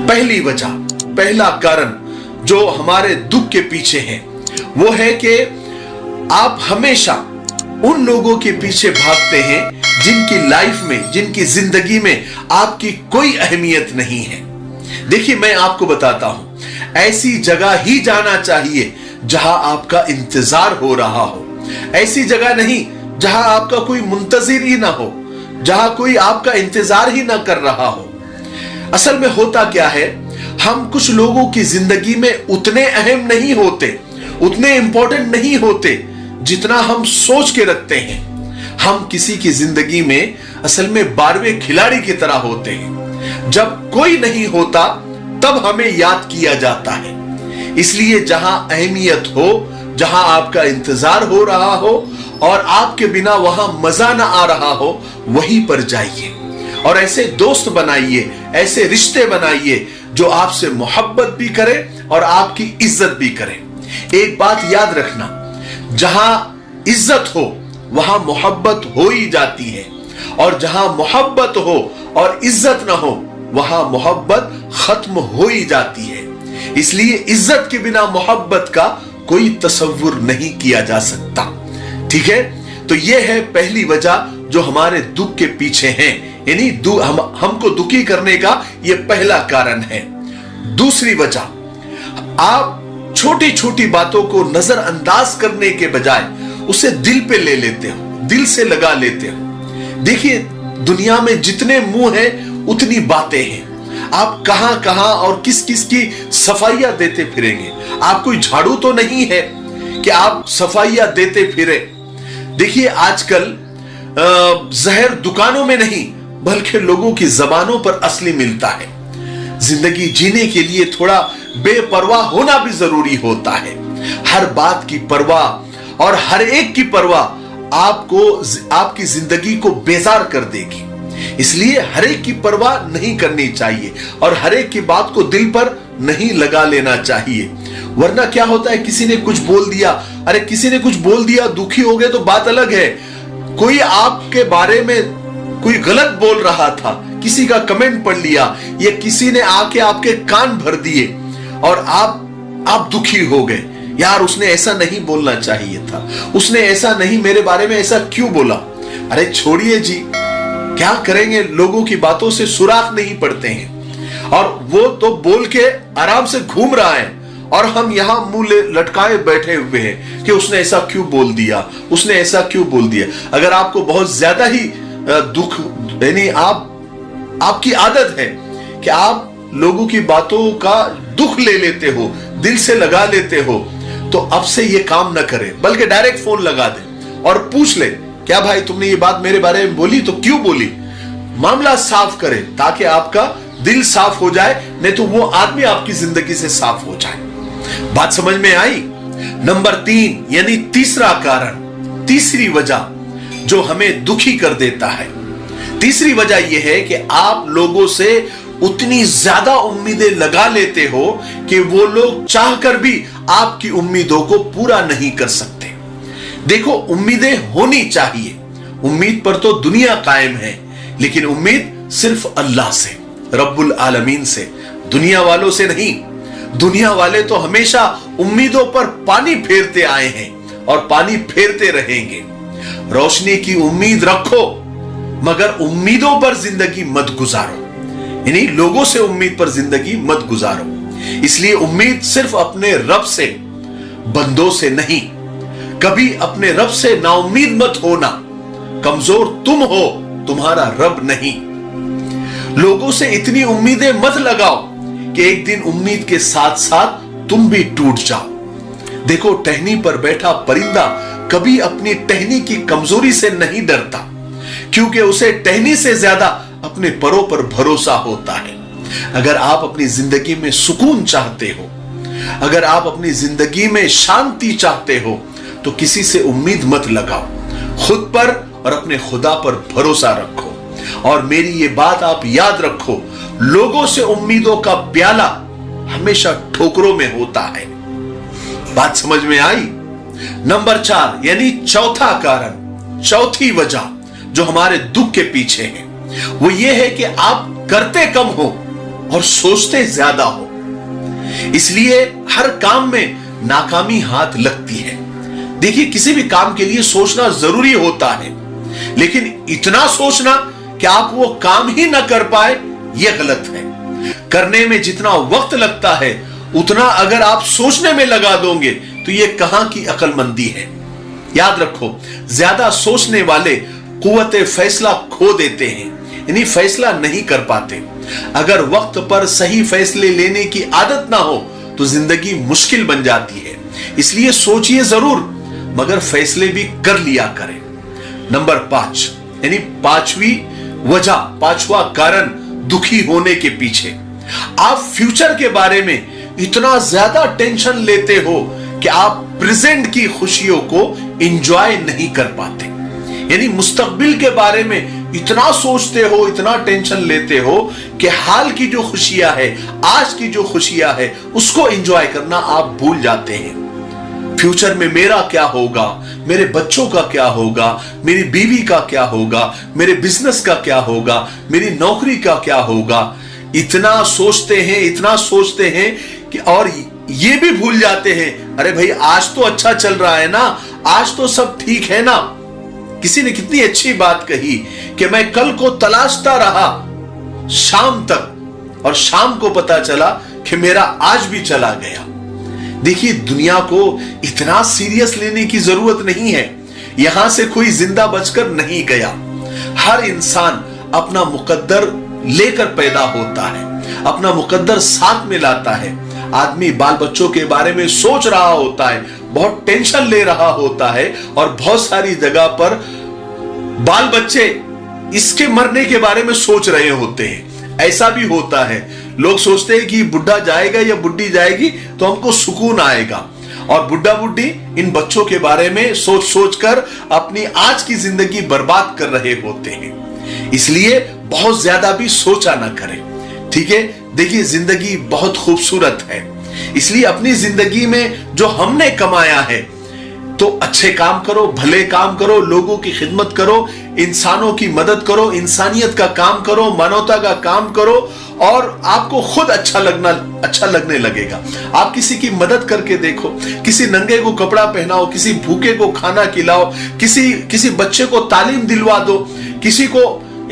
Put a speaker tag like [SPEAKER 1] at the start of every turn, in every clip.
[SPEAKER 1] पहली वजह, पहला कारण जो हमारे दुख के पीछे है वो है कि आप हमेशा उन लोगों के पीछे भागते हैं जिनकी लाइफ में, जिनकी जिंदगी में आपकी कोई अहमियत नहीं है। देखिए, मैं आपको बताता हूं, ऐसी जगह ही जाना चाहिए जहां आपका इंतजार हो रहा हो, ऐसी जगह नहीं जहां आपका कोई मुंतजिर ही ना हो, जहां कोई आपका इंतजार ही ना कर रहा हो। असल में होता क्या है, हम कुछ लोगों की जिंदगी में उतने अहम नहीं होते, उतने इंपॉर्टेंट नहीं होते जितना हम सोच के रखते हैं। हम किसी की जिंदगी में असल में 12वें खिलाड़ी की तरह होते हैं। जब कोई नहीं होता तब हमें याद किया जाता है। इसलिए जहां अहमियत हो, जहां आपका इंतजार हो रहा हो और आपके बिना वहां मजा ना आ रहा हो, वहीं पर जाइए और ऐसे दोस्त बनाइए, ऐसे रिश्ते बनाइए जो आपसे मोहब्बत भी करें और आपकी इज्जत भी करें। एक बात याद रखना, जहां इज्जत हो वहां मोहब्बत हो ही जाती है, और जहां मोहब्बत हो और इज्जत ना हो वहां मोहब्बत खत्म हो ही जाती है। इसलिए इज्जत के बिना मोहब्बत का कोई तसव्वुर नहीं किया जा सकता। ठीक है, तो यह है पहली वजह जो हमारे दुख के पीछे है, यानी हमको दुखी करने का यह पहला कारण है। दूसरी वजह, आप छोटी छोटी बातों को नजरअंदाज करने के बजाय उसे दिल पे ले लेते हो, दिल से लगा लेते हो। देखिए, दुनिया में जितने मुंह हैं उतनी बातें हैं। आप कहां कहां और किस किस की सफाइयां देते फिरेंगे। आप कोई झाड़ू तो नहीं है कि आप सफाइयां देते फिरे। देखिए, आजकल जहर दुकानों में नहीं बल्कि लोगों की जबानों पर असली मिलता है। जिंदगी जीने के लिए थोड़ा बेपरवाह होना भी जरूरी होता है। हर बात की परवाह और हर एक की परवाह आपकी जिंदगी को बेजार कर देगी। इसलिए हर एक की परवाह नहीं करनी चाहिए और हर एक की बात को दिल पर नहीं लगा लेना चाहिए। वरना क्या होता है, किसी ने कुछ बोल दिया, अरे किसी ने कुछ बोल दिया, दुखी हो गए तो बात अलग है। कोई आपके बारे में कोई गलत बोल रहा था, किसी का कमेंट पढ़ लिया या किसी ने आके आपके कान भर दिए और आप दुखी हो गए। यार, उसने ऐसा नहीं बोलना चाहिए था, उसने ऐसा नहीं, मेरे बारे में ऐसा क्यों बोला। अरे छोड़िए जी, क्या करेंगे, लोगों की बातों से सुराग नहीं पड़ते हैं और वो तो बोल के आराम से घूम रहा है और हम यहां मुंह लटकाए बैठे हुए हैं कि उसने ऐसा क्यों बोल दिया, उसने ऐसा क्यों बोल दिया। अगर आपको बहुत ज्यादा ही दुख, यानी आपकी आदत है कि आप लोगों की बातों का दुख ले लेते हो, दिल से लगा लेते हो, तो अब से ये काम ना करें, बल्कि डायरेक्ट फोन लगा दे और पूछ ले, क्या भाई तुमने ये बात मेरे बारे में बोली तो क्यों बोली। मामला साफ करें ताकि आपका दिल साफ हो जाए, नहीं तो वो आदमी आपकी जिंदगी से साफ हो जाए। बात समझ में आई। नंबर 3 यानी तीसरा कारण, तीसरी वजह जो हमें दुखी कर देता है, तीसरी वजह यह है कि आप लोगों से उतनी ज्यादा उम्मीदें लगा लेते हो कि वो लोग चाहकर भी आपकी उम्मीदों को पूरा नहीं कर सकते। देखो, उम्मीदें होनी चाहिए, उम्मीद पर तो दुनिया कायम है, लेकिन उम्मीद सिर्फ अल्लाह से, रब्बुल आलमीन से, दुनिया वालों से नहीं। दुनिया वाले तो हमेशा उम्मीदों पर पानी फेरते आए हैं और पानी फेरते रहेंगे। रोशनी की उम्मीद रखो मगर उम्मीदों पर जिंदगी मत गुजारो, यानी लोगों से उम्मीद पर जिंदगी मत गुजारो। इसलिए उम्मीद सिर्फ अपने रब से, बंदों से नहीं। कभी अपने रब से नाउम्मीद मत होना, कमजोर तुम हो, तुम्हारा रब नहीं। लोगों से इतनी उम्मीदें मत लगाओ कि एक दिन उम्मीद के साथ साथ तुम भी टूट जाओ। देखो, टहनी पर बैठा परिंदा कभी अपनी टहनी की कमजोरी से नहीं डरता, क्योंकि उसे टहनी से ज्यादा अपने परों पर भरोसा होता है। अगर आप अपनी जिंदगी में सुकून चाहते हो, अगर आप अपनी जिंदगी में शांति चाहते हो, तो किसी से उम्मीद मत लगाओ, खुद पर और अपने खुदा पर भरोसा रखो। और मेरी ये बात आप याद रखो, लोगों से उम्मीदों का प्याला हमेशा ठोकरों में होता है। बात समझ में आई। नंबर 4 यानी चौथा कारण, चौथी वजह जो हमारे दुख के पीछे है, वो ये है कि आप करते कम हो और सोचते ज्यादा हो, इसलिए हर काम में नाकामी हाथ लगती है। देखिए, किसी भी काम के लिए सोचना जरूरी होता है, लेकिन इतना सोचना कि आप वो काम ही ना कर पाए, यह गलत है। करने में जितना वक्त लगता है उतना अगर आप सोचने में लगा दोगे तो यह कहां की अक्लमंदी है। याद रखो, ज्यादा सोचने वाले कुव्वते फैसला खो देते हैं, यानी फैसला नहीं कर पाते। अगर वक्त पर सही फैसले लेने की आदत ना हो तो जिंदगी मुश्किल बन जाती है। इसलिए सोचिए जरूर, मगर फैसले भी कर लिया करें। नंबर 5, यानी पांचवा कारण दुखी होने के पीछे, आप फ्यूचर के बारे में इतना ज्यादा टेंशन लेते हो कि आप प्रेजेंट की खुशियों को एंजॉय नहीं कर पाते। यानी मुस्तकबिल के बारे में इतना सोचते हो, इतना टेंशन लेते हो कि हाल की जो खुशियां है, आज की जो खुशियां है, उसको एंजॉय करना आप भूल जाते हैं। फ्यूचर में मेरा क्या होगा, मेरे बच्चों का क्या होगा, मेरी बीवी का क्या होगा, मेरे बिजनेस का क्या होगा, मेरी नौकरी का क्या होगा, इतना सोचते हैं कि और ये भी भूल जाते हैं, अरे भाई आज तो अच्छा चल रहा है ना, आज तो सब ठीक है ना। किसी ने कितनी अच्छी बात कही कि मैं कल को तलाशता रहा शाम तक, और शाम को पता चला कि मेरा आज भी चला गया। देखिए, दुनिया को इतना सीरियस लेने की जरूरत नहीं है। यहां से कोई जिंदा बचकर नहीं गया। हर इंसान अपना मुकद्दर लेकर पैदा होता है, अपना मुकद्दर साथ में लाता है। आदमी बाल बच्चों के बारे में सोच रहा होता है, बहुत टेंशन ले रहा होता है, और बहुत सारी जगह पर बाल बच्चे इसके मरने के बारे में सोच रहे होते हैं। ऐसा भी होता है, लोग सोचते हैं कि बुढ़ा जाएगा या बुढ़ी जाएगी तो हमको सुकून आएगा, और बुढ़ा बुढ़ी इन बच्चों के बारे में सोच सोच कर अपनी आज की जिंदगी बर्बाद कर रहे होते हैं। इसलिए बहुत ज्यादा भी सोचा ना करें, ठीक है। देखिए, जिंदगी बहुत खूबसूरत है, इसलिए अपनी जिंदगी में जो हमने कमाया है तो अच्छे काम करो, भले काम करो, लोगों की खिदमत करो, इंसानों की मदद करो, इंसानियत का काम करो, मानवता का काम करो, और आपको खुद अच्छा लगने लगेगा। आप किसी की मदद करके देखो, किसी नंगे को कपड़ा पहनाओ, किसी भूखे को खाना खिलाओ, किसी बच्चे को तालीम दिलवा दो, किसी को,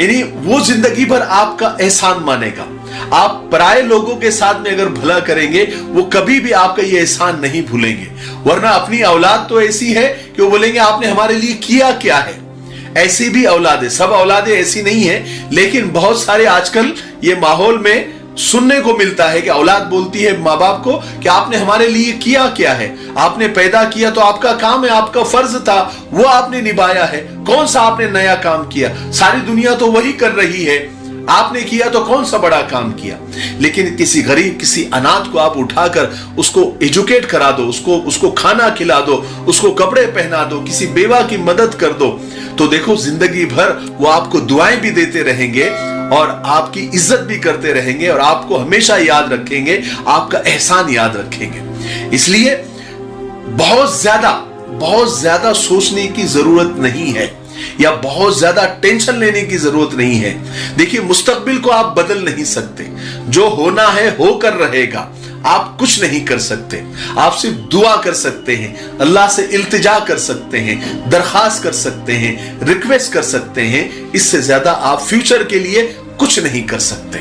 [SPEAKER 1] यानी वो जिंदगी भर आपका एहसान मानेगा। आप पराये लोगों के साथ में अगर भला करेंगे, वो कभी भी आपका ये एहसान नहीं भूलेंगे। वरना अपनी औलाद तो ऐसी है कि वो बोलेंगे आपने हमारे लिए किया क्या है। ऐसी भी औलादें, सब औलादें ऐसी नहीं है, लेकिन बहुत सारे आजकल ये माहौल में सुनने को मिलता है कि औलाद बोलती है माँ बाप को कि आपने हमारे लिए किया क्या है, आपने पैदा किया तो आपका काम है, आपका फर्ज था, वो आपने निभाया है, कौन सा आपने नया काम किया, सारी दुनिया तो वही कर रही है, आपने किया तो कौन सा बड़ा काम किया। लेकिन किसी गरीब, किसी अनाथ को आप उठाकर उसको एजुकेट करा दो, उसको खाना खिला दो, उसको कपड़े पहना दो, किसी बेवा की मदद कर दो, तो देखो जिंदगी भर वो आपको दुआएं भी देते रहेंगे और आपकी इज्जत भी करते रहेंगे, और आपको हमेशा याद रखेंगे, आपका एहसान याद रखेंगे। इसलिए बहुत ज्यादा सोचने की जरूरत नहीं है, या बहुत ज्यादा टेंशन लेने की जरूरत नहीं है। देखिए, मुस्तकबिल को आप बदल नहीं सकते, जो होना है होकर रहेगा। आप कुछ नहीं कर सकते, आप सिर्फ दुआ कर सकते हैं, अल्लाह से इल्तिजा कर सकते हैं, दरखास्त कर सकते हैं, रिक्वेस्ट कर सकते हैं। इससे ज्यादा आप फ्यूचर के लिए कुछ नहीं कर सकते।